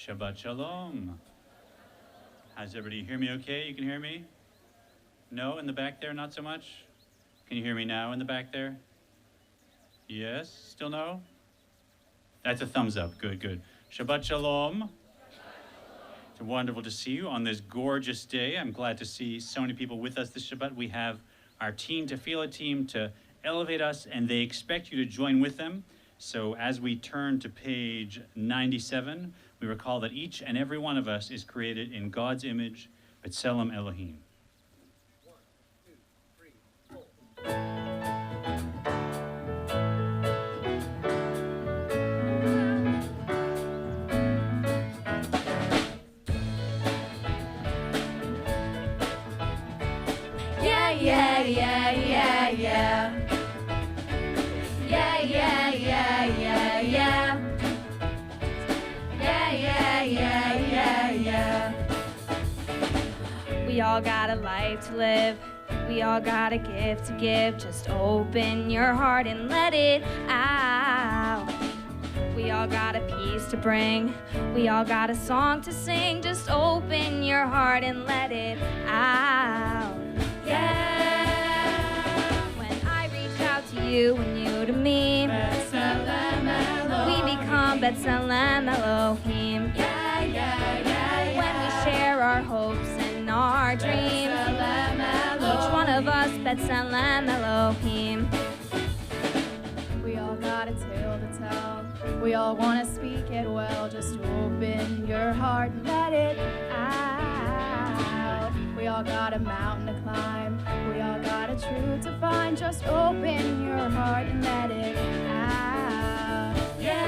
Shabbat Shalom. How's everybody? Hear me okay? You can hear me? No? In the back there, not so much? Can you hear me now in the back there? Yes? Still no? That's a thumbs up. Good, good. Shabbat Shalom. It's wonderful to see you on this gorgeous day. I'm glad to see so many people with us this Shabbat. We have our Team Tefillah team to elevate us, and they expect you to join with them. So as we turn to page 97, we recall that each and every one of us is created in God's image, B'Tselem Elohim. 1, 2, 3, 4. Yeah, yeah, yeah, yeah, yeah. Yeah, yeah, yeah, yeah, yeah. Yeah, yeah, yeah, yeah, yeah. We all got a life to live. We all got a gift to give. Just open your heart and let it out. We all got a piece to bring. We all got a song to sing. Just open your heart and let it out. Yeah. When I reach out to you and you to me, we become B'Tselem Elohim. Yeah, yeah, yeah, yeah. When we share our hopes and our dreams, each one of us B'Tselem Elohim. We all got a tale to tell. We all want to speak it well. Just open your heart and let it out. We all got a mountain to climb. We all got a truth to find. Just open your heart and let it out. Yeah.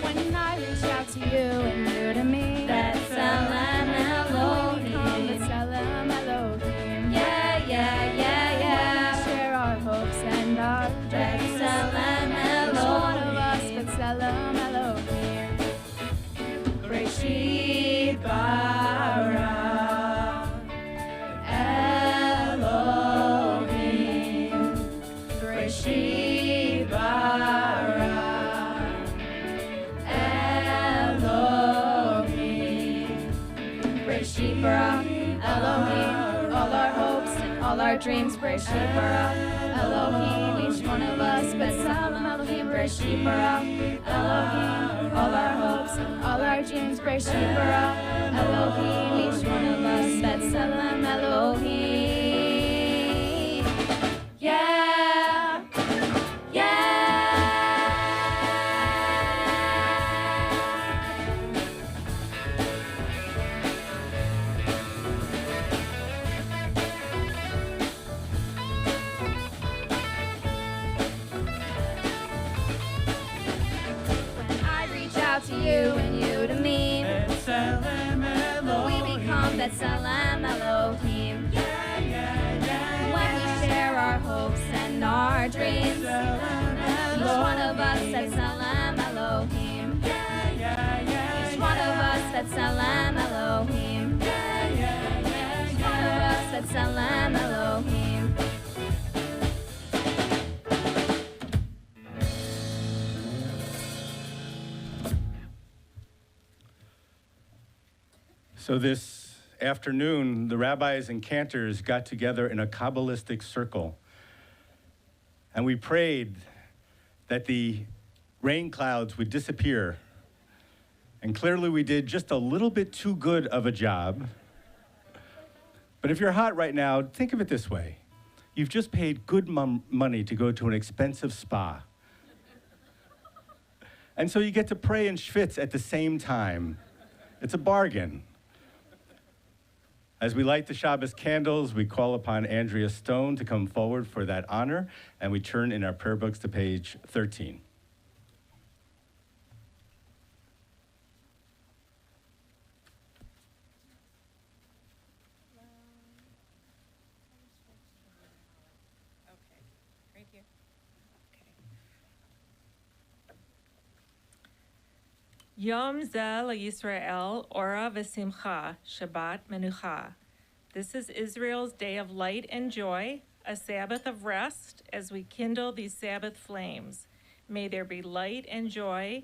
When I reach out to you and you to me, B'Tselem Elohim. B'Tselem Elohim. Yeah, yeah, yeah, yeah. Share our hopes and our dreams. B'Tselem Each one of us, Elohim. B'Tselem Elohim. Bereshit bara Elohim. Bereshit bara Elohim. Bereshit bara Elohim. All our hopes and all our dreams. Bereshit bara Elohim. Each one of us, B'Tselem Elohim. Bereshit bara Elohim. All our hopes and all our dreams. Bereshit bara Elohim. Each one of us, B'Tselem Elohim. Yeah. Yeah. When I reach out to you and you to me, we become B'Tselem Elohim. When we share our hopes and our dreams, each one of us B'Tselem Elohim. Each one of us B'Tselem Elohim. Each one of us B'Tselem Elohim. So this afternoon, the rabbis and cantors got together in a Kabbalistic circle, and we prayed that the rain clouds would disappear. And clearly we did just a little bit too good of a job. But if you're hot right now, think of it this way. You've just paid good money to go to an expensive spa. And so you get to pray and schwitz at the same time. It's a bargain. As we light the Shabbos candles, we call upon Andrea Stone to come forward for that honor, and we turn in our prayer books to page 13. Right here. Yom Zeh LaYisrael Ora V'Simcha Shabbat Menucha. This is Israel's day of light and joy, a Sabbath of rest as we kindle these Sabbath flames. May there be light and joy,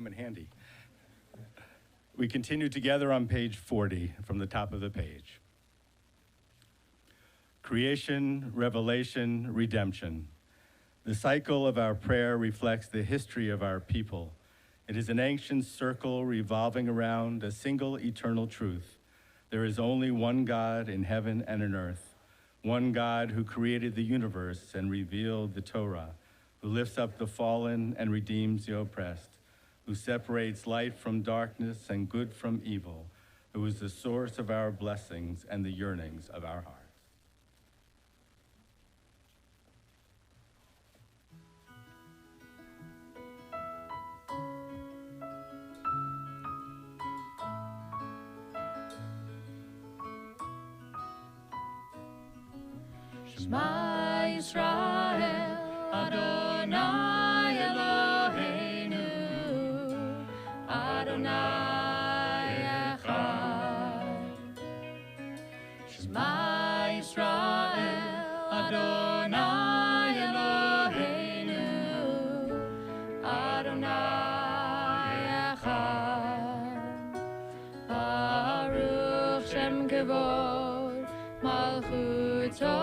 come in handy. We continue together on page 40 from the top of the page. Creation, revelation, redemption. The cycle of our prayer reflects the history of our people. It is an ancient circle revolving around a single eternal truth. There is only one God in heaven and in earth, one God who created the universe and revealed the Torah, who lifts up the fallen and redeems the oppressed, who separates light from darkness and good from evil, who is the source of our blessings and the yearnings of our hearts. Shema Yisrael, Adonai Eloheinu, Adonai Echad. Shema Yisrael, Adonai Eloheinu, Adonai Echad. Baruch Shem Kavod, Malchuto.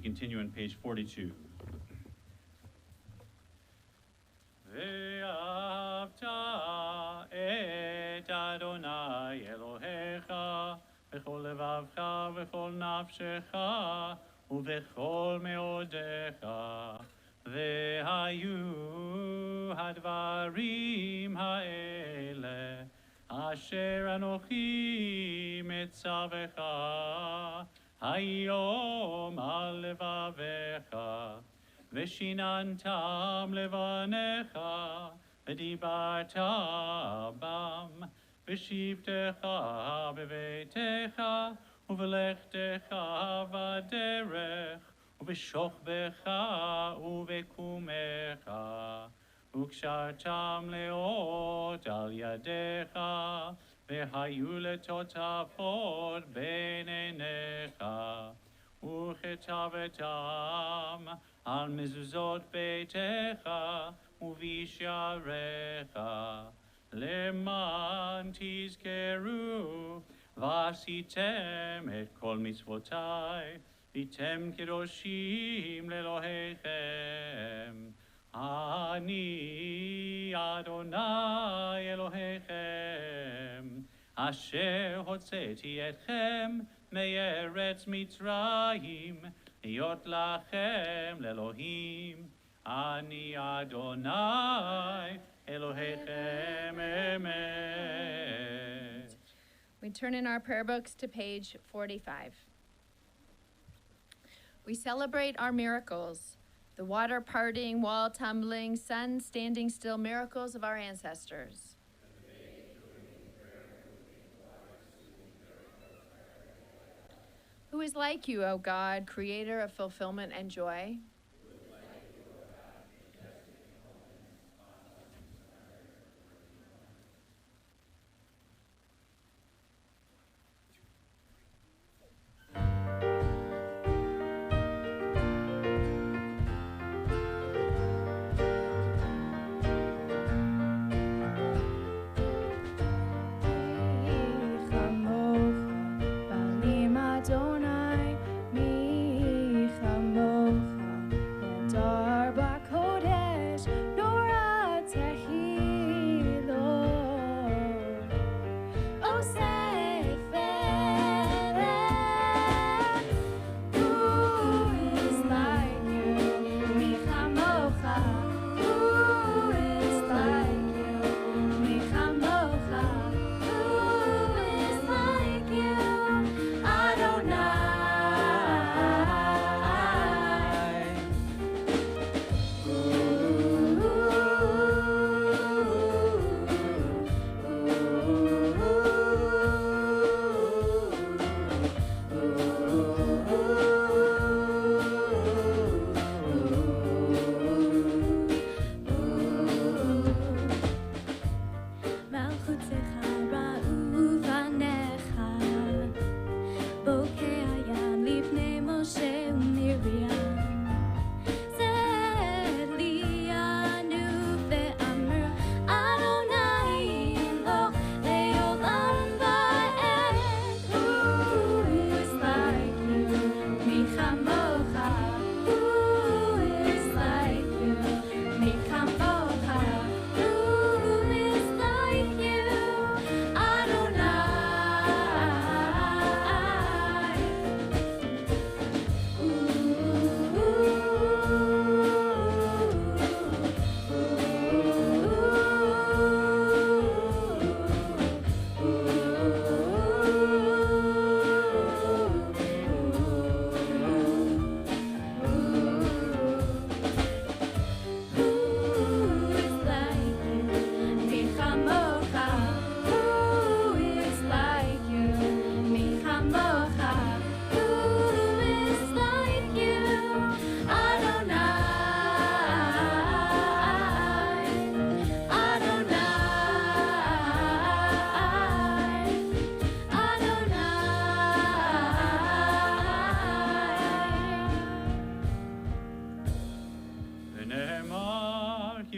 Continue on page 42. Ve'avta et Adonai Elohecha v'chol levavcha v'chol nafshecha u'v'chol meodecha ve'hayu hadvarim ha'ele asher anochi mitzavecha Hayom al levavecha, v'shinantam levanecha, v'dibarta bam, v'shivtecha bevetecha, u'v'lechtecha v'derech, u'v'shochbecha u'v'kumecha, u'kshartam leot al yadecha, והיו לטוטפות בין עיניך, וכתבתם על מזוזות ביתך ובשעריך, למען תזכרו ועשיתם את כל מצוותיי, והייתם קדושים לאלוהיכם. אני אדוני אלוהיכם, אשר הוצאתי אתכם מארץ מצרים, להיות לכם לאלוהים. אני אדוני אלוהיכם אמת. We turn in our prayer books to page 45. We celebrate our miracles. The water parting, wall tumbling, sun standing still, miracles of our ancestors. Who is like you, O God, creator of fulfillment and joy?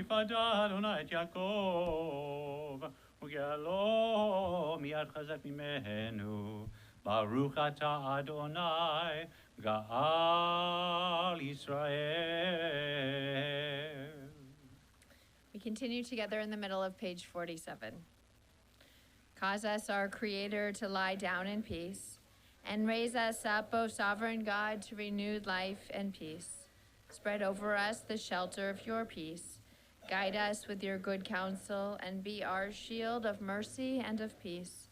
יפדה אדוני את יעקב, וגאלו מיד חזק ממנו. ברוך אתה אדוני, גאל ישראל. We continue together in the middle of page 47. Cause us, our Creator, to lie down in peace, and raise us up, O sovereign God, to renewed life and peace. Spread over us the shelter of your peace. Guide us with your good counsel, and be our shield of mercy and of peace.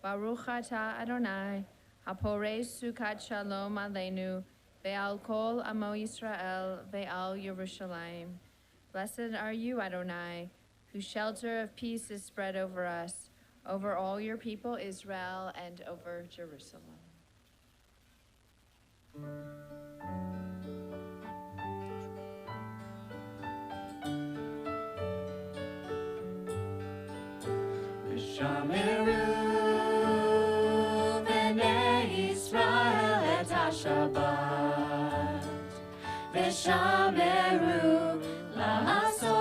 Baruch atah Adonai, haporei sukat shalom aleinu, ve'al kol amo Yisrael, ve'al Yerushalayim. Blessed are you, Adonai, whose shelter of peace is spread over us, over all your people Israel, and over Jerusalem. Shameru b'nei Yisrael et Shabbat, v'shameru la'asot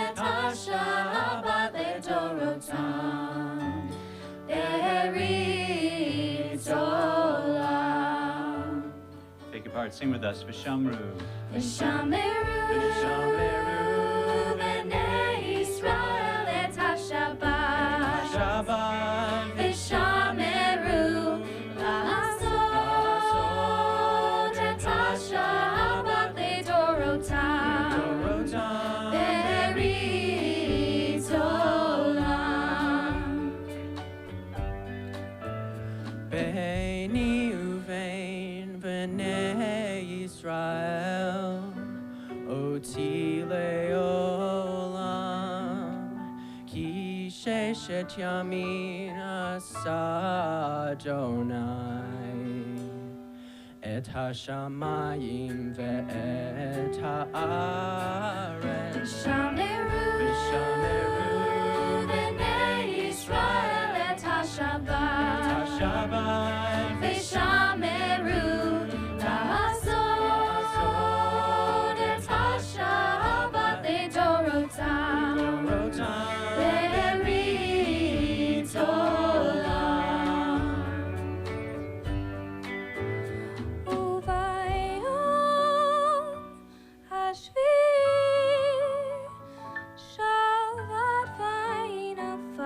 et Shabbat ledorotam, be'eretz olam. Take a part, sing with us. V'shamru. V'shameru b'nei Yisrael et Shabbat, Shabbat, v'shameru la'asot et Shabbat ledorotam, Dorotam, be'eretz olam. Beini uvein b'nei Yisrael, oti leolam, ki sheshet yamin asa Adonai, et hashamayim ve'et haaretz. Shameru b'nei Yisrael et Shabbat, Shabbat, v'shameru la'asot et Shabbat ledorotam, Dorotam, be'eretz olam. Ubayom hashvi Shabbat vayinafash,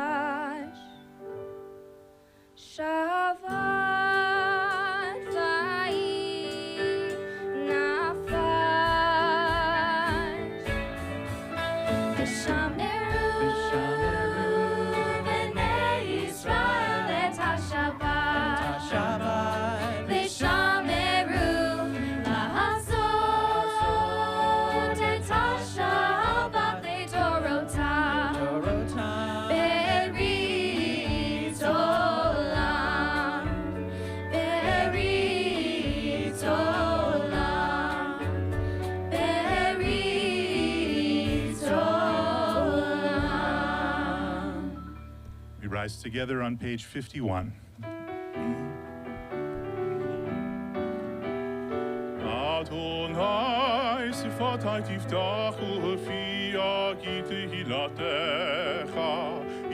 Shabbat vayinafash, v'shameru b'nei Yisrael et Shabbat, Shabbat, v'shameru la'asot et Shabbat ledorotam, Dorotam, be'eretz olam, be'eretz olam, be'eretz olam. We rise together on page 51. Adonai, sifatai tiftachu fi agite hilatecha.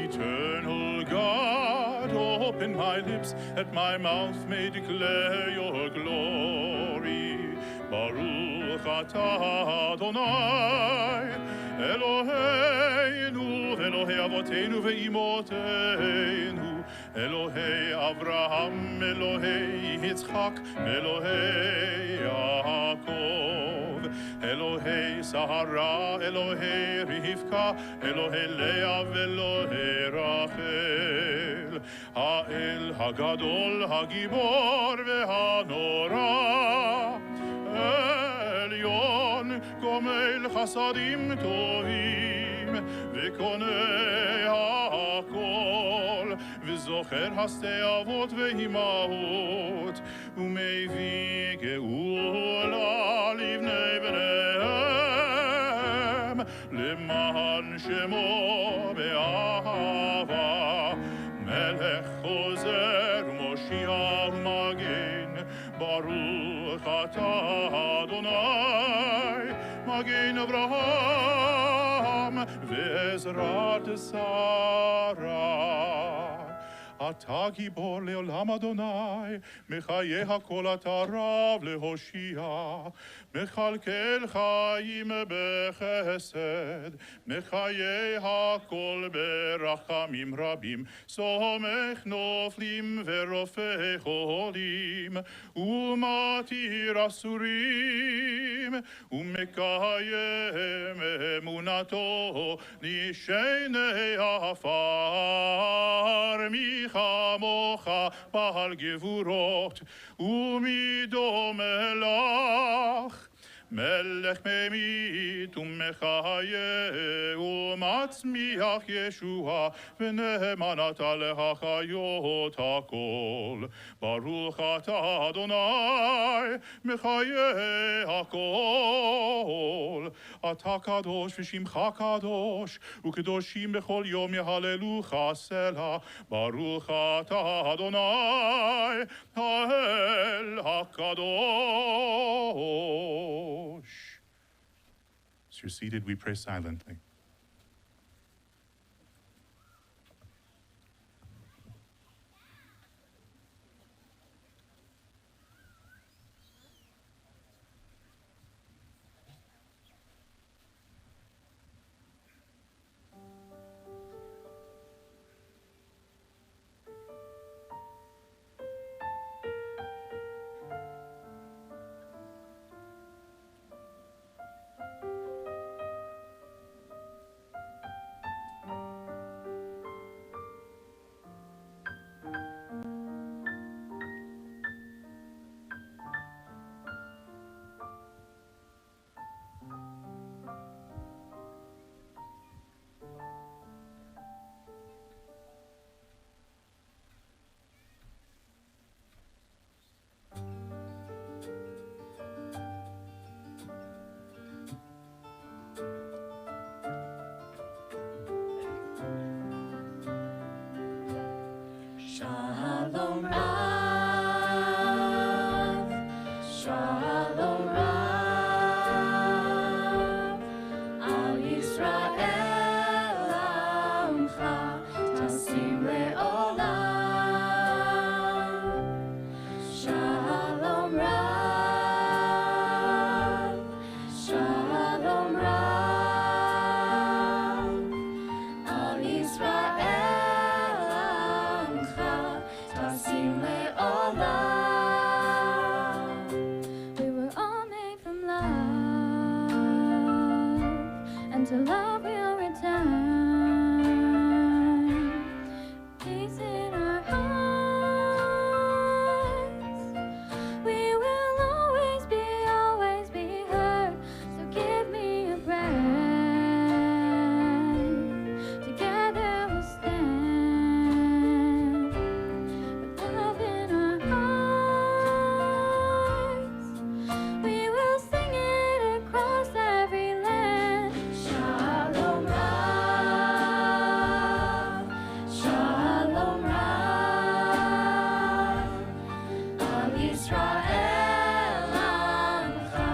Eternal God, open my lips, that my mouth may declare your glory. Baruch atah Adonai, Eloheinu, Elohei avotenu ve'imotenu, Elohei Avraham, Elohei Yitzchak, Elohei Yaakov, Elohei Sahara, Elohei Rivka, Elohei Leah, Elohei Rachel, Ha'el Hagadol, Hagibor ve'hanora, Elyon, Gomel Chasadim Tovim, Vekonei HaKol, V'zocher Hasei Avot ve'imahot, U'mevii geula livnei bneihem, Leman Shemo be'ahava, Melech Chozer Moshiach Magen, Baruch atah Adonai, Magen Avraham ve'ezrat Sarah. אתה גיבור לעולם אדוני, מחיי הכל אתה רב להושיע, מכלכל חיים בחסד, מחיי הכל ברחמים רבים, סומך נופלים ורופא חולים, ומתיר אסורים, ומקיים אמונתו, נשעני עפר. מי כמוך בעל גבורות ומי דומה לך, מלך ממית ומחיה ומצמיח ישועה, ונאמן אתה להחיות הכל. ברוך אתה אדוני מחיה הכל. אתה קדוש ושמך קדוש, וקדושים בכל יום יהללוך סלה. ברוך אתה אדוני האל הקדוש. As you're seated, we pray silently. Shalom Rav, Shalom Rav, Al Yisrael Amcha, Tasim Le'olam. Shalom Rav, Shalom Rav, Al Yisrael Amcha, Tasim Le'olam. We were all made from love, and to love we'll return. Peace in our hearts. We will always be heard. So give me a breath. Together we'll stand. With love in our hearts, we will sing it across every land. Shalom Rav, Shalom Rav, Al Yisrael Amcha,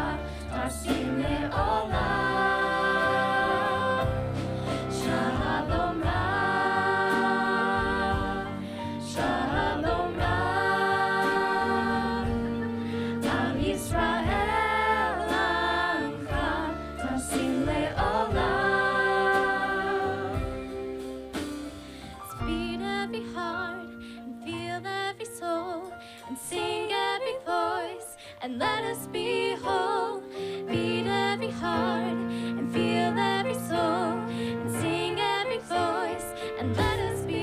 Tasim Le'olam. Shalom Rav, Shalom Rav, Al Yisrael Amcha, Tasim Le'olam. Let's beat every heart and feel every soul and sing every voice and let us be whole. Beat every heart and feel every soul and sing every voice and let us be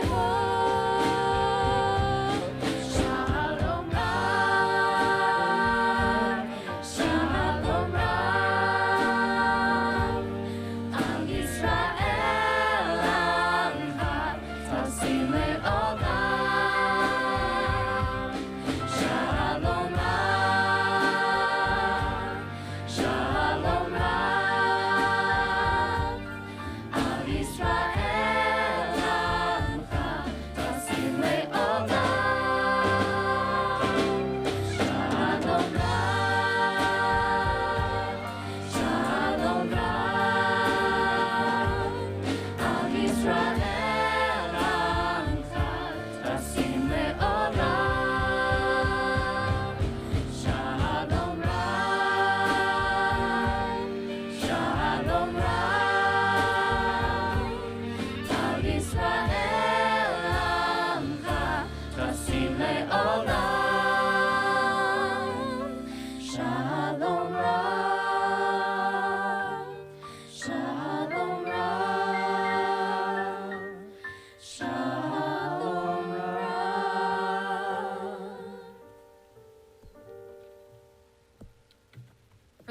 whole. Shalom Rav, Shalom Rav, Al Yisrael Amcha, Tasim Le'olam. Shalom Rav,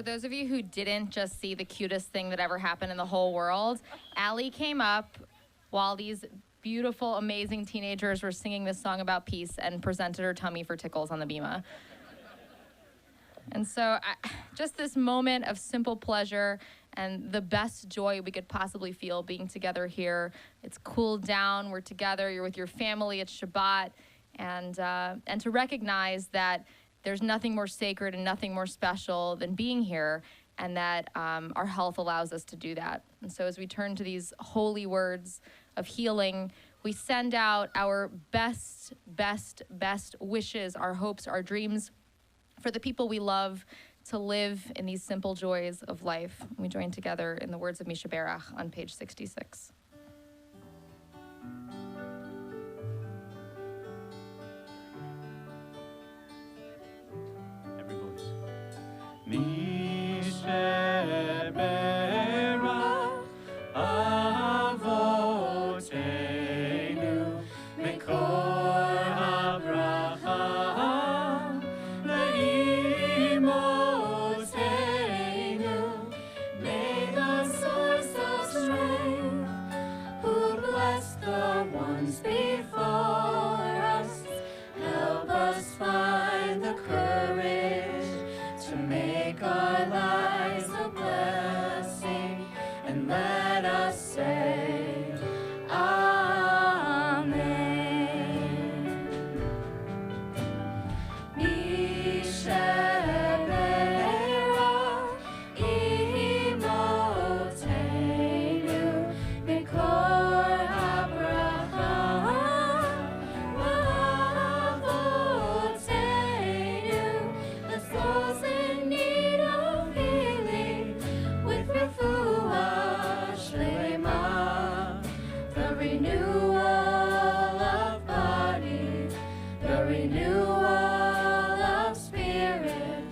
those of you who didn't just see the cutest thing that ever happened in the whole world, Allie came up while these beautiful, amazing teenagers were singing this song about peace and presented her tummy for tickles on the bima. And so just this moment of simple pleasure and the best joy we could possibly feel being together here. It's cooled down, we're together, you're with your family, it's Shabbat, and to recognize that there's nothing more sacred and nothing more special than being here, and that our health allows us to do that. And so as we turn to these holy words of healing, we send out our best wishes, our hopes, our dreams for the people we love to live in these simple joys of life. We join together in the words of Misha Berach on page 66. Every voice. Misha Berach Avotenu Mekor HaBracha Leimotenu. May the source of strength, who blessed the ones before us, help us find the courage to make our lives a blessing, and let us say, Amen. Misheberach imotenu mikor habracha v'avotenu, the souls in need of healing, with refuah shlema, the renewal of body, the renewal of spirit,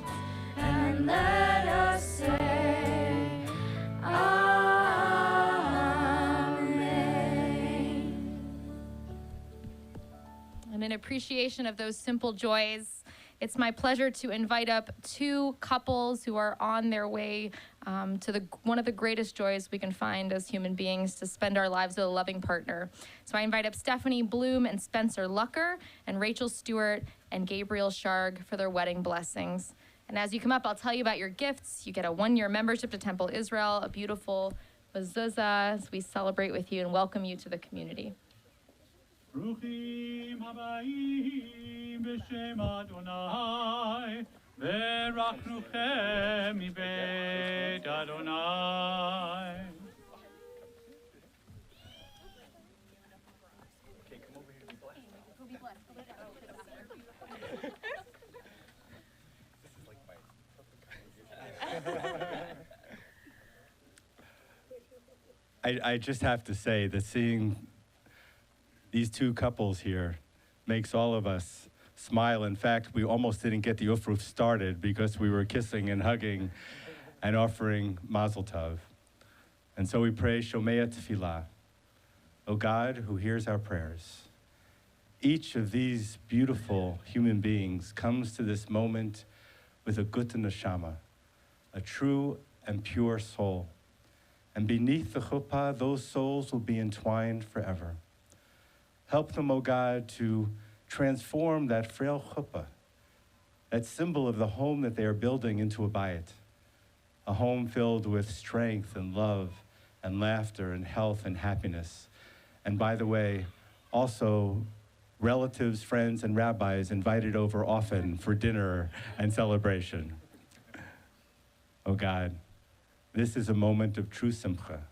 and let us say, Amen. And in appreciation of those simple joys, it's my pleasure to invite up two couples who are on their way to one of the greatest joys we can find as human beings, to spend our lives with a loving partner. So I invite up Stephanie Bloom and Spencer Lucker, and Rachel Stewart and Gabriel Sharg for their wedding blessings. And as you come up, I'll tell you about your gifts. You get a 1-year membership to Temple Israel, a beautiful mezuzah as we celebrate with you and welcome you to the community. Bruchim habayim b'shem Adonai, v'rachnuchem mibeit Adonai. I just have to say that seeing these two couples here makes all of us smile. In fact, we almost didn't get the Ufruf started because we were kissing and hugging and offering Mazel Tov. And so we pray Shomea Tefillah, O God who hears our prayers. Each of these beautiful human beings comes to this moment with a gutta neshama, a true and pure soul. And beneath the chuppah, those souls will be entwined forever. Help them, O God, to transform that frail chuppah, that symbol of the home that they are building, into a bayit, a home filled with strength and love and laughter and health and happiness. And by the way, also relatives, friends, and rabbis invited over often for dinner and celebration. O God, this is a moment of true simcha,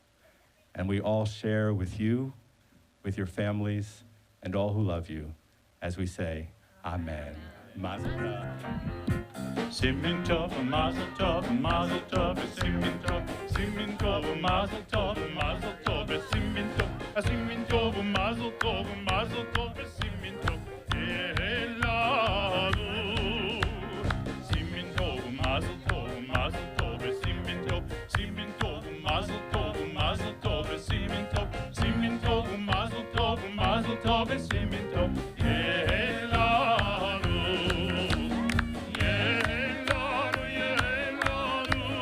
and we all share with you, with your families, and all who love you, as we say, Amen. Mazel tov. Simin tov, mazel tov, mazel tov, simin tov, mazel tov, mazel tov, simin tov, mazel tov, mazel tov, simin tov, eladu. Simin tov, mazel tov, mazel tov, simin tov, mazel tov, mazel tov, simin tov, mazel tov, mazel tov, simin tov, eladu. Eladu, eladu.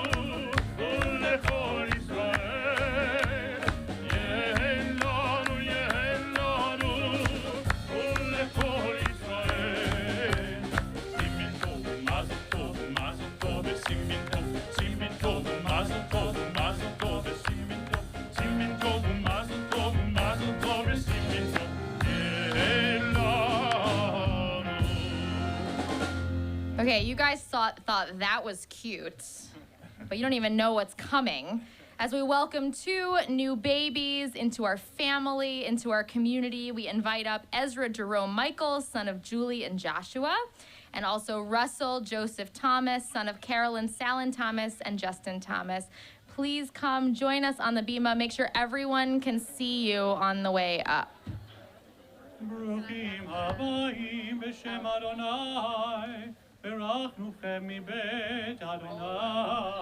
Okay, you guys thought that was cute, but you don't even know what's coming. As we welcome 2 new babies into our family, into our community, we invite up Ezra Jerome Michaels, son of Julie and Joshua, and also Russell Joseph Thomas, son of Carolyn Sallin Thomas and Justin Thomas. Please come join us on the bima. Make sure everyone can see you on the way up. Bruchim habayim b'shem Adonai, berachnuchem mibet Adonai.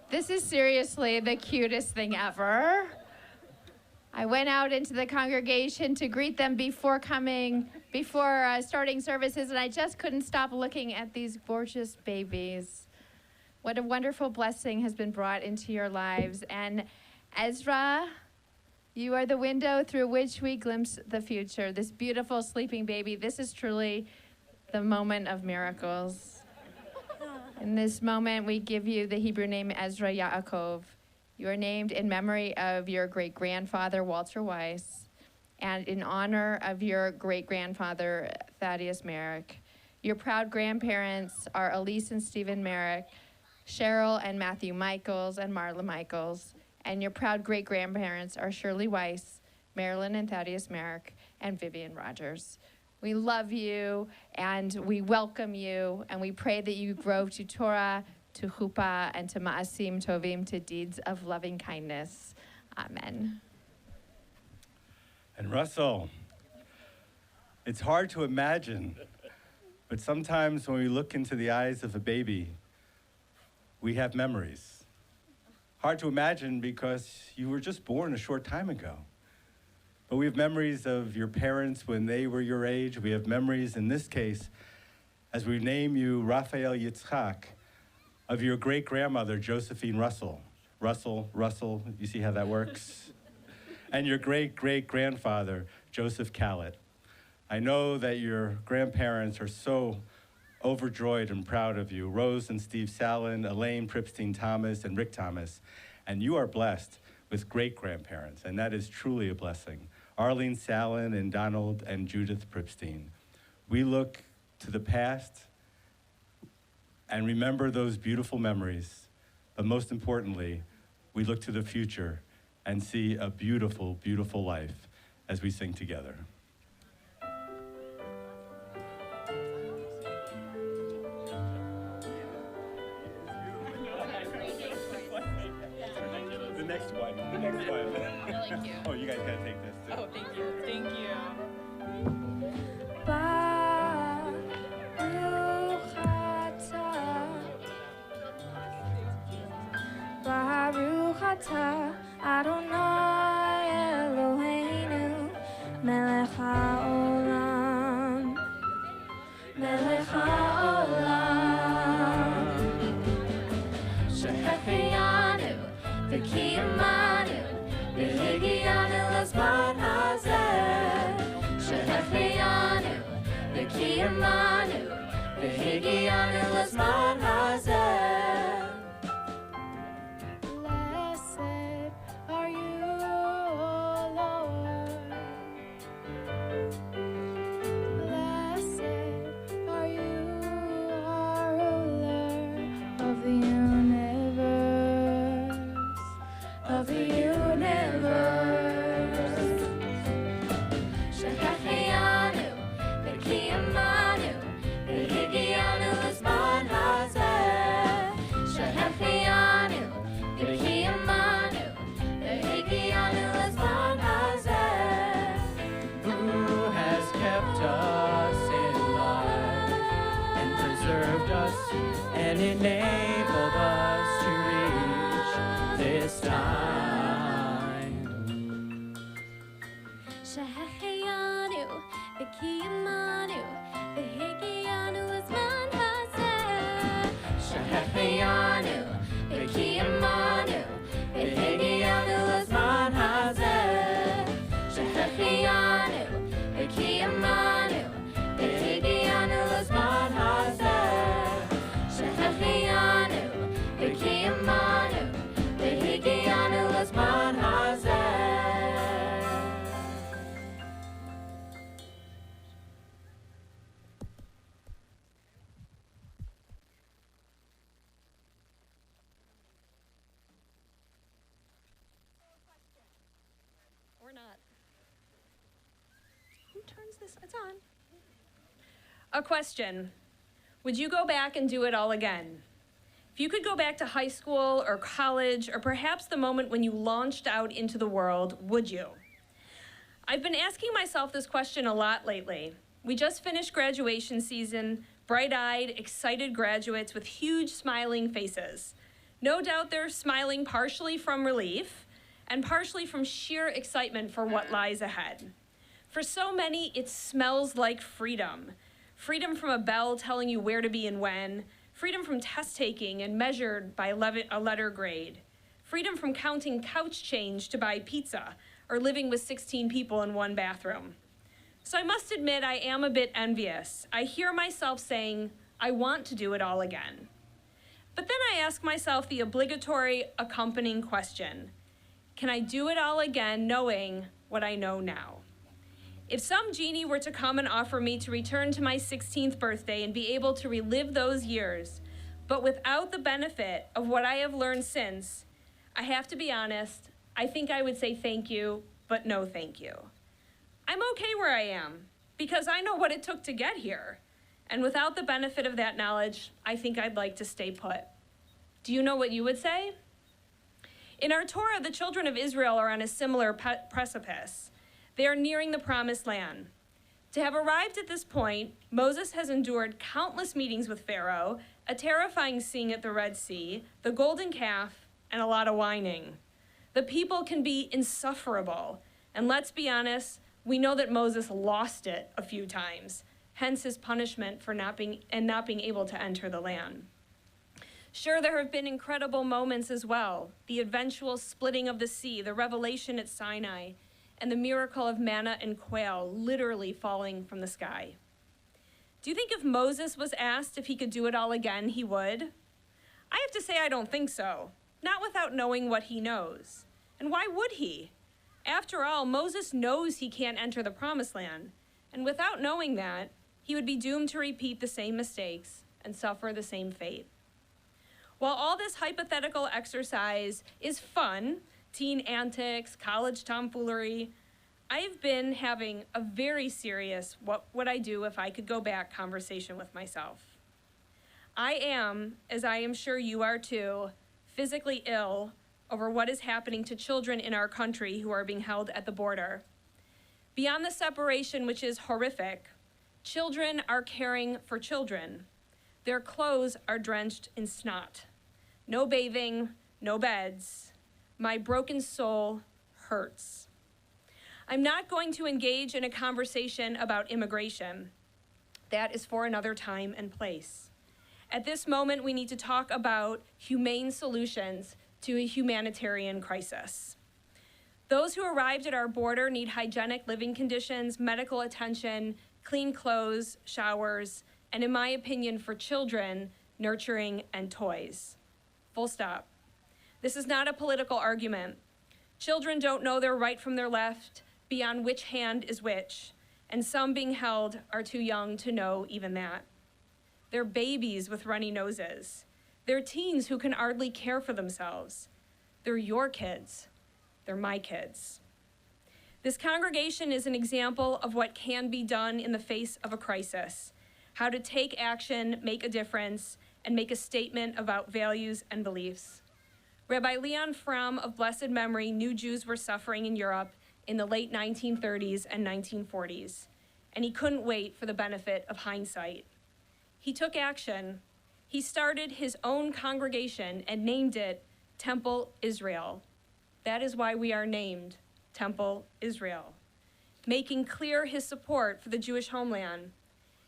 This is seriously the cutest thing ever. I went out into the congregation to greet them before starting services, and I just couldn't stop looking at these gorgeous babies. What a wonderful blessing has been brought into your lives. And Ezra, you are the window through which we glimpse the future. This beautiful sleeping baby, this is truly the moment of miracles. In this moment, we give you the Hebrew name Ezra Yaakov. You are named in memory of your great-grandfather, Walter Weiss, and in honor of your great-grandfather, Thaddeus Merrick. Your proud grandparents are Elise and Stephen Merrick, Cheryl and Matthew Michaels, and Marla Michaels. And your proud great-grandparents are Shirley Weiss, Marilyn and Thaddeus Merrick, and Vivian Rogers. We love you, and we welcome you, and we pray that you grow to Torah, to chuppah, and to ma'asim tovim, to deeds of loving kindness. Amen. And Russell, it's hard to imagine, but sometimes when we look into the eyes of a baby, we have memories. Hard to imagine because you were just born a short time ago. But we have memories of your parents when they were your age. We have memories, in this case, as we name you Raphael Yitzchak, of your great-grandmother, Josephine Russell. Russell, you see how that works? And your great-great-grandfather, Joseph Callett. I know that your grandparents are so overjoyed and proud of you. Rose and Steve Sallin, Elaine Pripstein Thomas, and Rick Thomas. And you are blessed with great-grandparents, and that is truly a blessing. Arlene Sallin and Donald and Judith Pripstein. We look to the past and remember those beautiful memories, but most importantly, we look to the future and see a beautiful, beautiful life as we sing together. The next one. Really cute. Oh, you guys gotta take this too. Oh, thank you. Thank you. Baruch atah Adonai Eloheinu melech haolam melech haolam Shehecheyanu v'kiyamanu v'higianu l'zman hazeh Shehecheyanu v'kiyamanu v'higianu l'zman hazeh. Blessed are you, O Lord. Blessed are you, our ruler of the universe, of the universe. Shehecheyanu v'kiyamanu v'higianu l'zman hazeh Shehecheyanu v'kiyamanu v'higianu l'zman hazeh. Who has kept us in life and preserved us and enabled us to reach this time? Shehecheyanu v'kiyamanu v'higianu l'zman hazeh Shehecheyanu v'kiyamanu v'higianu l'zman hazeh Shehecheyanu v'kiyamanu v'higianu l'zman hazeh Shehecheyanu v'kiyamanu v'higianu l'zman hazeh. turns this? It's on. A question. Would you go back and do it all again? If you could go back to high school or college, or perhaps the moment when you launched out into the world, would you? I've been asking myself this question a lot lately. We just finished graduation season, bright-eyed, excited graduates with huge smiling faces. No doubt they're smiling partially from relief and partially from sheer excitement for what lies ahead. For so many, it smells like freedom. Freedom from a bell telling you where to be and when. Freedom from test taking and measured by a letter grade. Freedom from counting couch change to buy pizza or living with 16 people in one bathroom. So I must admit I am a bit envious. I hear myself saying, I want to do it all again. But then I ask myself the obligatory accompanying question, can I do it all again knowing what I know now? If some genie were to come and offer me to return to my 16th birthday and be able to relive those years, but without the benefit of what I have learned since, I have to be honest, I think I would say thank you, but no thank you. I'm okay where I am because I know what it took to get here. And without the benefit of that knowledge, I think I'd like to stay put. Do you know what you would say? In our Torah, the children of Israel are on a similar precipice. They are nearing the promised land. To have arrived at this point, Moses has endured countless meetings with Pharaoh, a terrifying scene at the Red Sea, the golden calf, and a lot of whining. The people can be insufferable, and let's be honest, we know that Moses lost it a few times, hence his punishment for not being able to enter the land. Sure, there have been incredible moments as well, the eventual splitting of the sea, the revelation at Sinai, and the miracle of manna and quail literally falling from the sky. Do you think if Moses was asked if he could do it all again, he would? I have to say I don't think so, not without knowing what he knows. And why would he? After all, Moses knows he can't enter the promised land, and without knowing that, he would be doomed to repeat the same mistakes and suffer the same fate. While all this hypothetical exercise is fun, teen antics, college tomfoolery, I've been having a very serious what would I do if I could go back conversation with myself. I am, as I am sure you are too, physically ill over what is happening to children in our country who are being held at the border. Beyond the separation, which is horrific, children are caring for children. Their clothes are drenched in snot. No bathing, no beds. My broken soul hurts. I'm not going to engage in a conversation about immigration. That is for another time and place. At this moment, we need to talk about humane solutions to a humanitarian crisis. Those who arrived at our border need hygienic living conditions, medical attention, clean clothes, showers, and in my opinion, for children, nurturing and toys. Full stop. This is not a political argument. Children don't know their right from their left, beyond which hand is which, and some being held are too young to know even that. They're babies with runny noses. They're teens who can hardly care for themselves. They're your kids. They're my kids. This congregation is an example of what can be done in the face of a crisis, how to take action, make a difference, and make a statement about values and beliefs. Rabbi Leon Fromm of blessed memory knew Jews were suffering in Europe in the late 1930s and 1940s, and he couldn't wait for the benefit of hindsight. He took action. He started his own congregation and named it Temple Israel. That is why we are named Temple Israel, making clear his support for the Jewish homeland.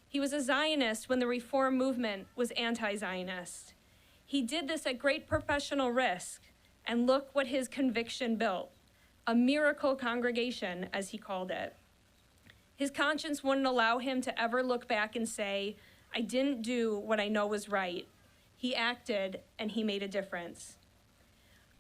He was a Zionist when the Reform movement was anti-Zionist. He did this at great professional risk, and look what his conviction built, a miracle congregation, as he called it. His conscience wouldn't allow him to ever look back and say, I didn't do what I know was right. He acted, and he made a difference.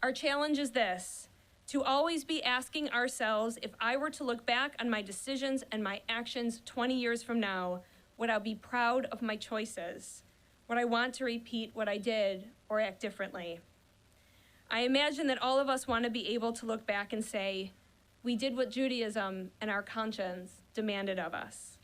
Our challenge is this, to always be asking ourselves, if I were to look back on my decisions and my actions 20 years from now, would I be proud of my choices? Would I want to repeat what I did or act differently? I imagine that all of us want to be able to look back and say, we did what Judaism and our conscience demanded of us.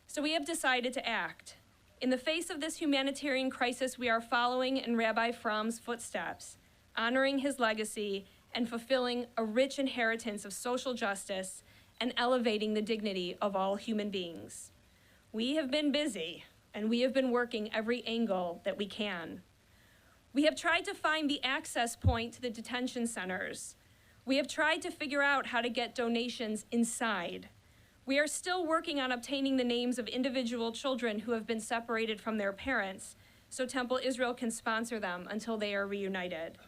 So we have decided to act. In the face of this humanitarian crisis, we are following in Rabbi Fromm's footsteps, honoring his legacy and fulfilling a rich inheritance of social justice and elevating the dignity of all human beings. We have been busy, and we have been working every angle that we can. We have tried to find the access point to the detention centers. We have tried to figure out how to get donations inside. We are still working on obtaining the names of individual children who have been separated from their parents, so Temple Israel can sponsor them until they are reunited.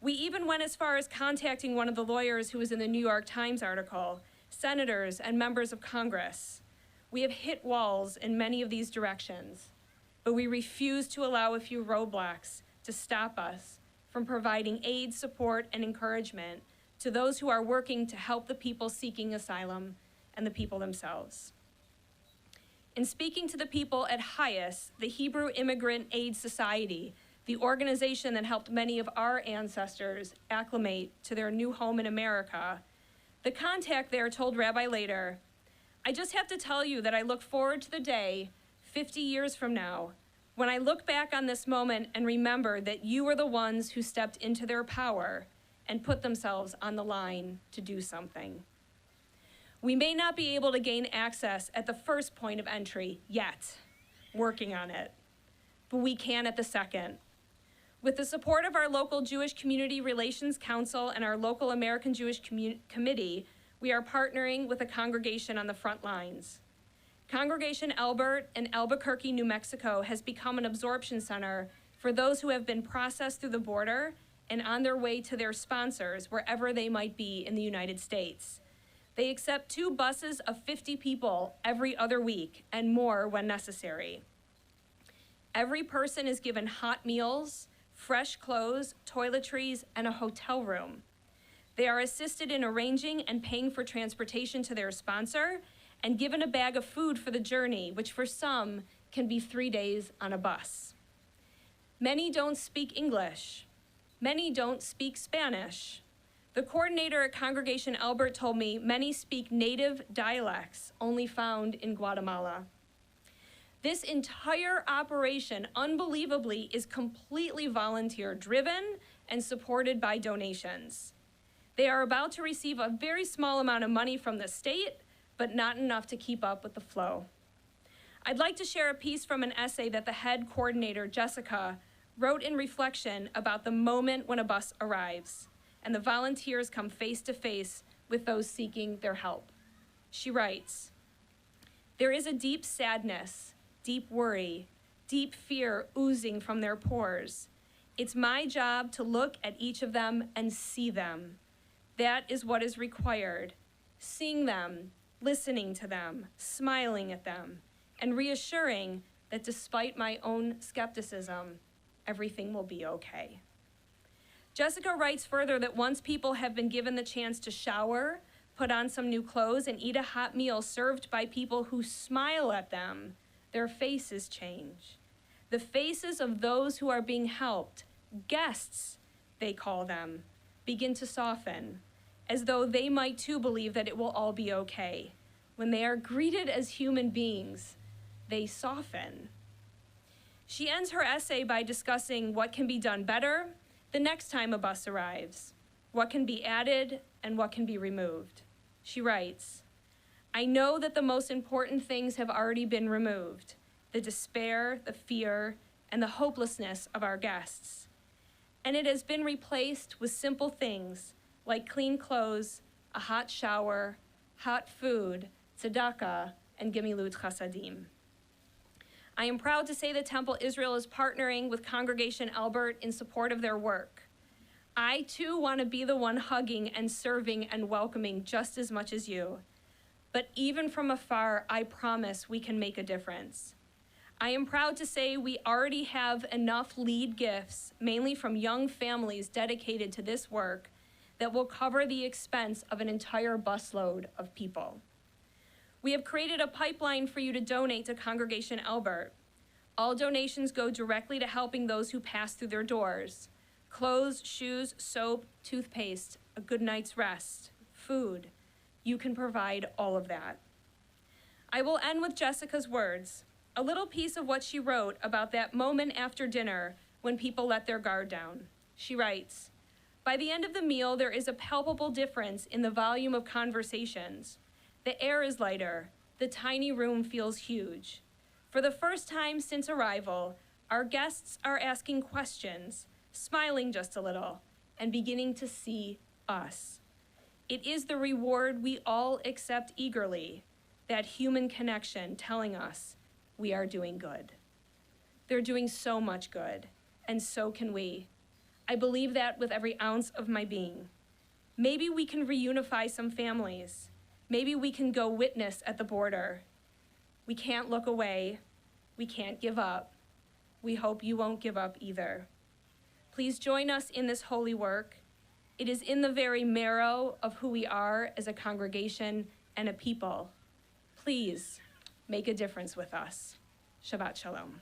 We even went as far as contacting one of the lawyers who was in the New York Times article, senators and members of Congress. We have hit walls in many of these directions, but we refuse to allow a few roadblocks to stop us from providing aid, support, and encouragement to those who are working to help the people seeking asylum and the people themselves. In speaking to the people at HIAS, the Hebrew Immigrant Aid Society, the organization that helped many of our ancestors acclimate to their new home in America, the contact there told Rabbi later, "I just have to tell you that I look forward to the day, 50 years from now, when I look back on this moment and remember that you were the ones who stepped into their power and put themselves on the line to do something." We may not be able to gain access at the first point of entry yet, working on it, but we can at the second. With the support of our local Jewish Community Relations Council and our local American Jewish Committee, we are partnering with a congregation on the front lines. Congregation Albert in Albuquerque, New Mexico has become an absorption center for those who have been processed through the border and on their way to their sponsors wherever they might be in the United States. They accept 2 buses of 50 people every other week and more when necessary. Every person is given hot meals, fresh clothes, toiletries, and a hotel room. They are assisted in arranging and paying for transportation to their sponsor and given a bag of food for the journey, which for some can be 3 days on a bus. Many don't speak English. Many don't speak Spanish. The coordinator at Congregation Albert told me many speak native dialects only found in Guatemala. This entire operation, unbelievably, is completely volunteer-driven and supported by donations. They are about to receive a very small amount of money from the state, but not enough to keep up with the flow. I'd like to share a piece from an essay that the head coordinator, Jessica, wrote in reflection about the moment when a bus arrives and the volunteers come face to face with those seeking their help. She writes, "There is a deep sadness, deep worry, deep fear oozing from their pores. It's my job to look at each of them and see them. That is what is required. Seeing them, listening to them, smiling at them, and reassuring that despite my own skepticism, everything will be okay." Jessica writes further that once people have been given the chance to shower, put on some new clothes, and eat a hot meal served by people who smile at them, their faces change. The faces of those who are being helped, guests, they call them, begin to soften, as though they might too believe that it will all be okay. When they are greeted as human beings, they soften. She ends her essay by discussing what can be done better the next time a bus arrives, what can be added and what can be removed. She writes, "I know that the most important things have already been removed, the despair, the fear, and the hopelessness of our guests. And it has been replaced with simple things like clean clothes, a hot shower, hot food, tzedakah, and gemilut chasadim." I am proud to say that Temple Israel is partnering with Congregation Albert in support of their work. I too want to be the one hugging and serving and welcoming just as much as you. But even from afar, I promise we can make a difference. I am proud to say we already have enough lead gifts, mainly from young families dedicated to this work, that will cover the expense of an entire busload of people. We have created a pipeline for you to donate to Congregation Albert. All donations go directly to helping those who pass through their doors. Clothes, shoes, soap, toothpaste, a good night's rest, food. You can provide all of that. I will end with Jessica's words, a little piece of what she wrote about that moment after dinner when people let their guard down. She writes, "By the end of the meal, there is a palpable difference in the volume of conversations. The air is lighter. The tiny room feels huge. For the first time since arrival, our guests are asking questions, smiling just a little, and beginning to see us. It is the reward we all accept eagerly, that human connection telling us we are doing good. They're doing so much good, and so can we. I believe that with every ounce of my being. Maybe we can reunify some families. Maybe we can go witness at the border. We can't look away. We can't give up. We hope you won't give up either. Please join us in this holy work. It is in the very marrow of who we are as a congregation and a people. Please make a difference with us. Shabbat Shalom."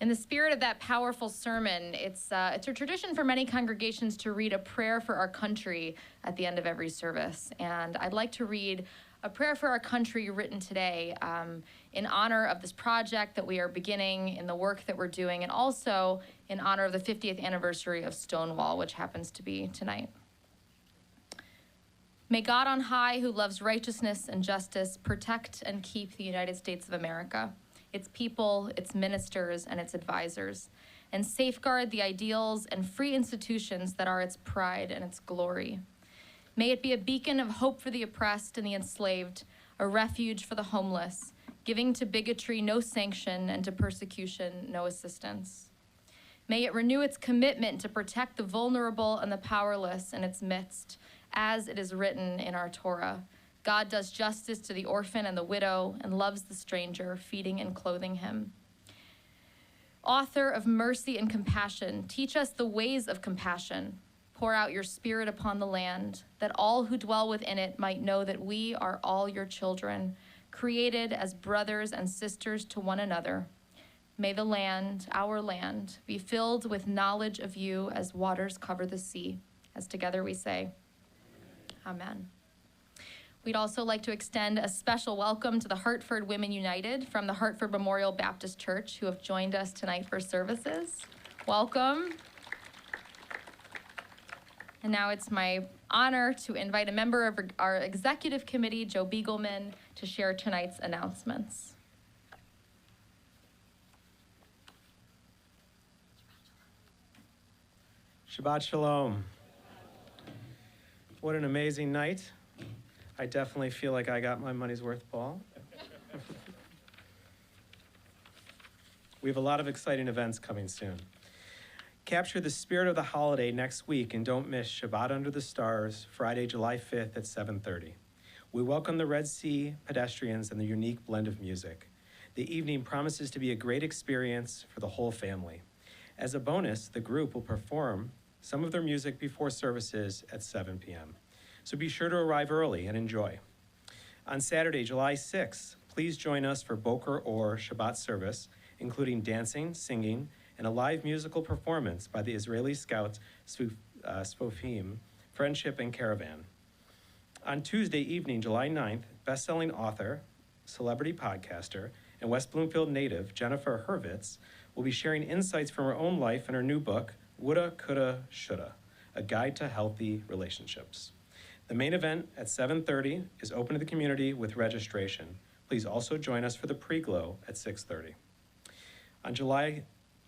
In the spirit of that powerful sermon, it's a tradition for many congregations to read a prayer for our country at the end of every service. And I'd like to read a prayer for our country written today in honor of this project that we are beginning, in the work that we're doing, and also in honor of the 50th anniversary of Stonewall, which happens to be tonight. May God on high, who loves righteousness and justice, protect and keep the United States of America, its people, its ministers, and its advisors, and safeguard the ideals and free institutions that are its pride and its glory. May it be a beacon of hope for the oppressed and the enslaved, a refuge for the homeless, giving to bigotry no sanction and to persecution no assistance. May it renew its commitment to protect the vulnerable and the powerless in its midst, as it is written in our Torah. God does justice to the orphan and the widow and loves the stranger, feeding and clothing him. Author of mercy and compassion, teach us the ways of compassion. Pour out your spirit upon the land, that all who dwell within it might know that we are all your children, created as brothers and sisters to one another. May the land, our land, be filled with knowledge of you as waters cover the sea. As together we say, Amen. We'd also like to extend a special welcome to the Hartford Women United from the Hartford Memorial Baptist Church, who have joined us tonight for services. Welcome. And now it's my honor to invite a member of our executive committee, Joe Beagleman, to share tonight's announcements. Shabbat Shalom. What an amazing night. I definitely feel like I got my money's worth, Paul. We have a lot of exciting events coming soon. Capture the spirit of the holiday next week and don't miss Shabbat Under the Stars, Friday, July 5th at 7:30. We welcome the Red Sea pedestrians and the unique blend of music. The evening promises to be a great experience for the whole family. As a bonus, the group will perform some of their music before services at 7 p.m. So be sure to arrive early and enjoy. On Saturday, July 6th, please join us for Boker or Shabbat service, including dancing, singing, and a live musical performance by the Israeli Scouts Sfofim, Friendship and Caravan. On Tuesday evening, July 9th, best-selling author, celebrity podcaster, and West Bloomfield native Jennifer Hurwitz will be sharing insights from her own life in her new book, Woulda, Coulda, Shoulda, A Guide to Healthy Relationships. The main event at 7:30 is open to the community with registration. Please also join us for the pre-glow at 6:30. On July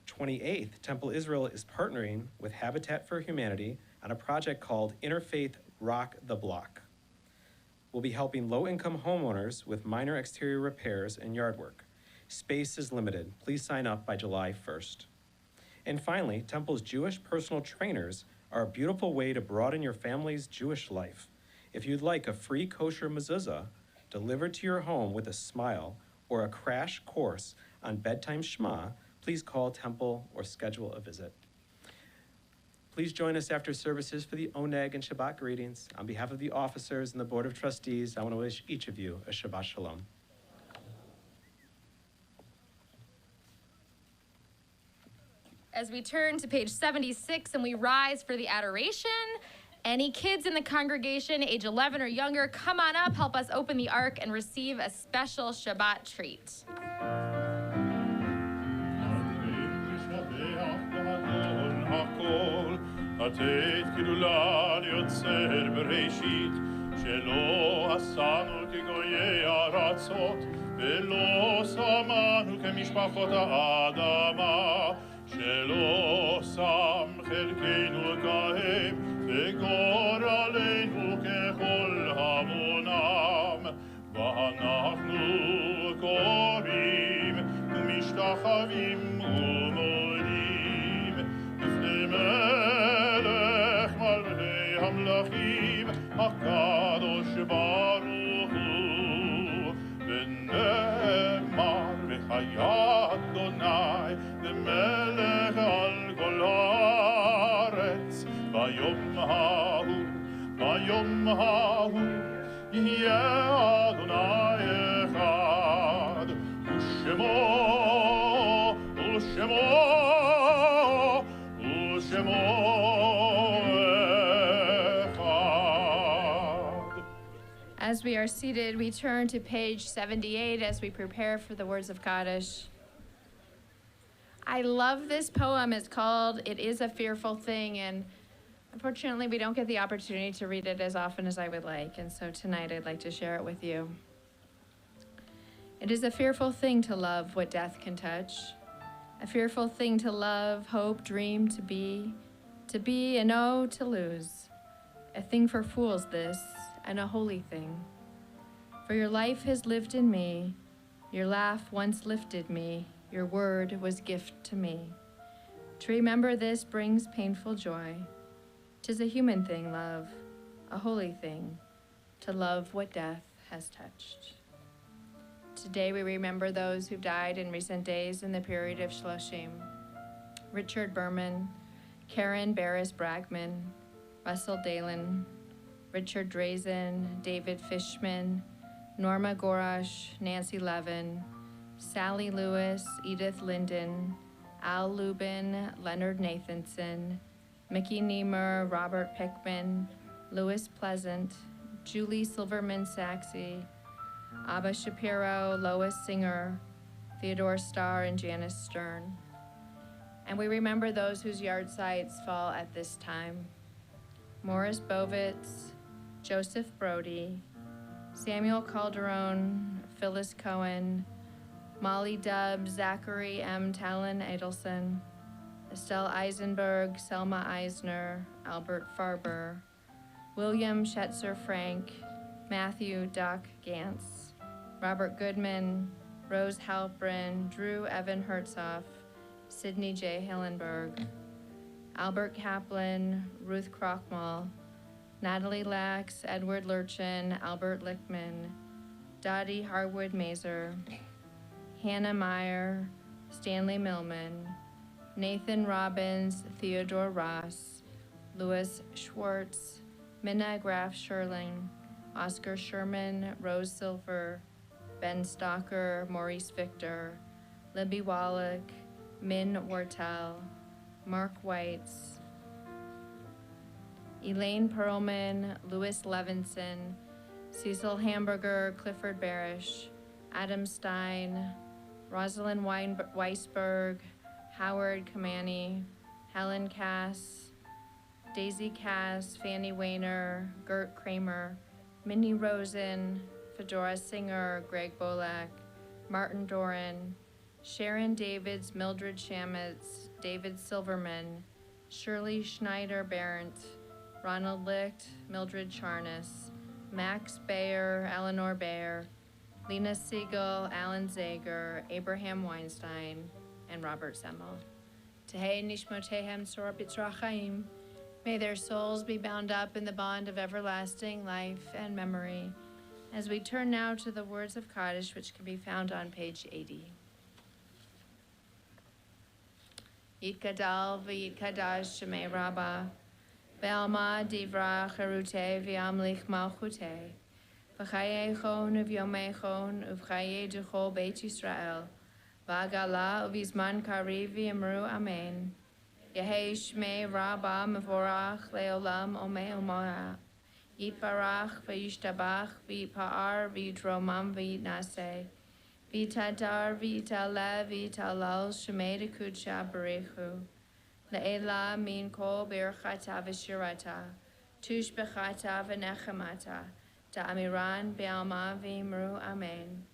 28th, Temple Israel is partnering with Habitat for Humanity on a project called Interfaith Rock the Block. We'll be helping low-income homeowners with minor exterior repairs and yard work. Space is limited. Please sign up by July 1st. And finally, Temple's Jewish personal trainers are a beautiful way to broaden your family's Jewish life. If you'd like a free kosher mezuzah delivered to your home with a smile or a crash course on bedtime Shema, please call Temple or schedule a visit. Please join us after services for the Oneg and Shabbat greetings. On behalf of the officers and the Board of Trustees, I want to wish each of you a Shabbat Shalom. As we turn to page 76 and we rise for the adoration, any kids in the congregation, age 11 or younger, come on up, help us open the ark and receive a special Shabbat treat. לתת גדולה ליוצר בראשית, שלא עשנו כגויי ארצות, ולא שמנו כמשפחות האדמה, שלא שם חלקנו כהם, וגורלנו ככל המונם, ואנחנו קוראים ומשתחווים ומודים בפני מלך מלכי המלכים הקדוש ברוך הוא, ונאמר והיה אדוני למלך על כל הארץ, ביום ההוא יהיה אדוני אחד, ושמו אחד. As we are seated, we turn to page 78 as we prepare for the words of Kaddish. I love this poem. It's called It Is a Fearful Thing, and Unfortunately, we don't get the opportunity to read it as often as I would like, and so tonight I'd like to share it with you. It is a fearful thing to love what death can touch, a fearful thing to love, hope, dream, to be, and oh, to lose. A thing for fools this, and a holy thing. For your life has lived in me, your laugh once lifted me, your word was gift to me. To remember this brings painful joy. 'Tis a human thing, love, a holy thing, to love what death has touched. Today we remember those who've died in recent days in the period of Shloshim. Richard Berman, Karen Barris Bragman, Russell Dalen, Richard Drazen, David Fishman, Norma Gorash, Nancy Levin, Sally Lewis, Edith Linden, Al Lubin, Leonard Nathanson, Mickey Niemer, Robert Pickman, Louis Pleasant, Julie Silverman Saxey, Abba Shapiro, Lois Singer, Theodore Starr, and Janice Stern. And we remember those whose yard sites fall at this time. Morris Bovitz, Joseph Brody, Samuel Calderon, Phyllis Cohen, Molly Dubb, Zachary M. Talon Adelson, Estelle Eisenberg, Selma Eisner, Albert Farber, William Schetzer Frank, Matthew Doc Gantz, Robert Goodman, Rose Halprin, Drew Evan Hertzhoff, Sidney J. Hillenberg, Albert Kaplan, Ruth Krochmal, Natalie Lax, Edward Lurchin, Albert Lichtman, Dottie Harwood Mazer, Hannah Meyer, Stanley Millman, Nathan Robbins, Theodore Ross, Louis Schwartz, Minna Graf Sherling, Oscar Sherman, Rose Silver, Ben Stalker, Maurice Victor, Libby Wallach, Min Wortel, Mark Weitz, Elaine Perlman, Louis Levinson, Cecil Hamburger, Clifford Barish, Adam Stein, Rosalind Weisberg, Howard Kamani, Helen Cass, Daisy Cass, Fanny Weiner, Gert Kramer, Minnie Rosen, Fedora Singer, Greg Bolak, Martin Doran, Sharon Davids, Mildred Shamitz, David Silverman, Shirley Schneider Barent, Ronald Licht, Mildred Charnas, Max Bayer, Eleanor Bayer, Lena Siegel, Alan Zager, Abraham Weinstein, and Robert Semmel. Tehei Nishmotehem Sor B'Tzra Chaim. May their souls be bound up in the bond of everlasting life and memory. As we turn now to the words of Kaddish, which can be found on page 80. Yitkadal v'yitkadash shemei Rabbah, ve'alma divra cherute v'yamlich malchute, v'chayechon uv'yomechon uv'chaye duchol Beit Yisrael, v'agala uv'izman kari v'yamru amen. Yehei shmei Rabbah mevorach leolam omei umora. Yitbarach v'yishtabach v'yipa'ar v'yitromam v'yitnaseh. V'yitadar v'yitaleh v'yitalal shemei dekudsha barechu. Le'ela min kol birchata v'shirata. Tush bechata v'nechemata. Ta'amiran be'alma v'imru amen.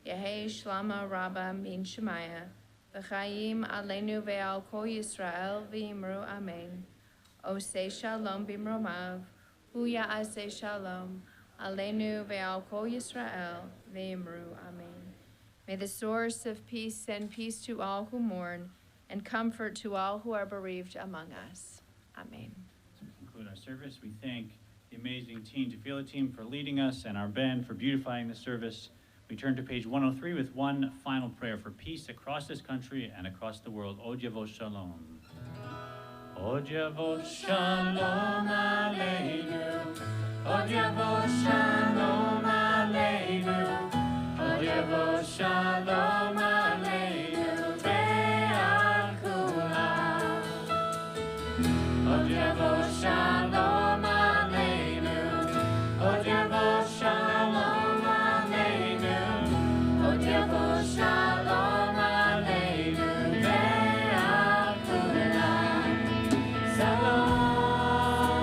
Yehei shlama Rabbah min Shemaya. V'chayim aleinu ve'al kol Yisrael v'imru amen. Osei shalom b'mromav. Hu ya'aseh shalom. Aleinu ve'al kol Yisrael v'imru amen. May the source of peace send peace to all who mourn and comfort to all who are bereaved among us. Amen. As we conclude our service, we thank the amazing Teen Tefillah team for leading us and our band for beautifying the service. We turn to page 103 with one final prayer for peace across this country and across the world. Od Yavo Shalom. Od Yavo Shalom Aleinu. Od Yavo Shalom Aleinu. Od Yavo Shalom Aleinu. Ve'al kulam. Od Yavo Shalom Aleinu. Od Yavo Shalom Aleinu. Od Yavo Shalom Aleinu. Ve'al kulam. Shalom.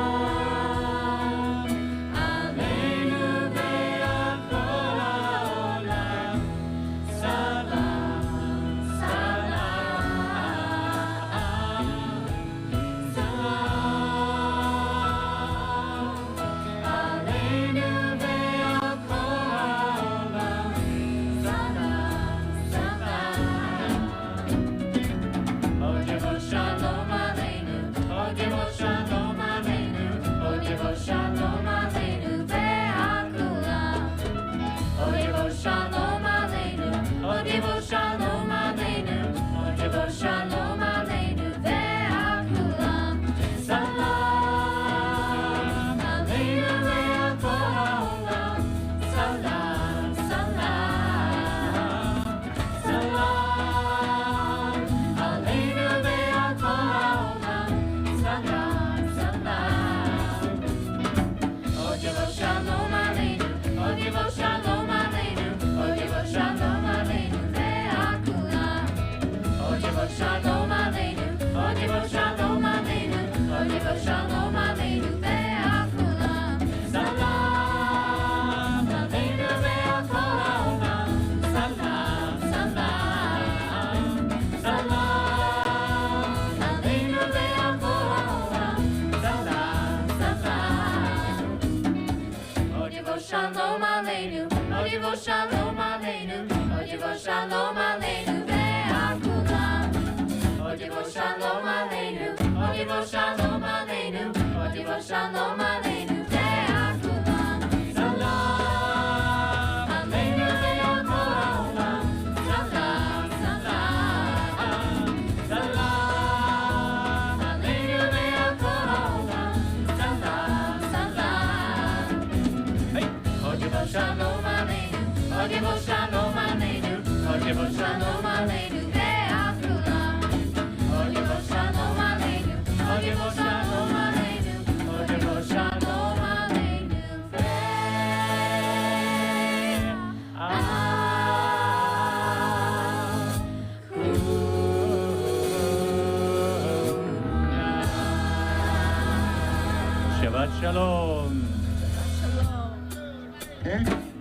Odivo Shalom Aleinu, Odivo Shalom Aleinu, Odivo Shalom Aleinu ve'al kulam. Odivo Shalom Aleinu, Odivo Shalom Aleinu, Odivo Shalom Aleinu ve'al kulam. Salam Aleinu ve'al kol ha'olam. Salam, salam, salam Aleinu ve'al kol ha'olam. Salam, salam. Odivo Shalom Aleinu, Odivo Shalom Aleinu, Odivo Shalom Aleinu ve'al kulam. Odivo Shalom Aleinu, Odivo Shalom Aleinu, Odivo Shalom Aleinu Shabbat Shalom. Shalom.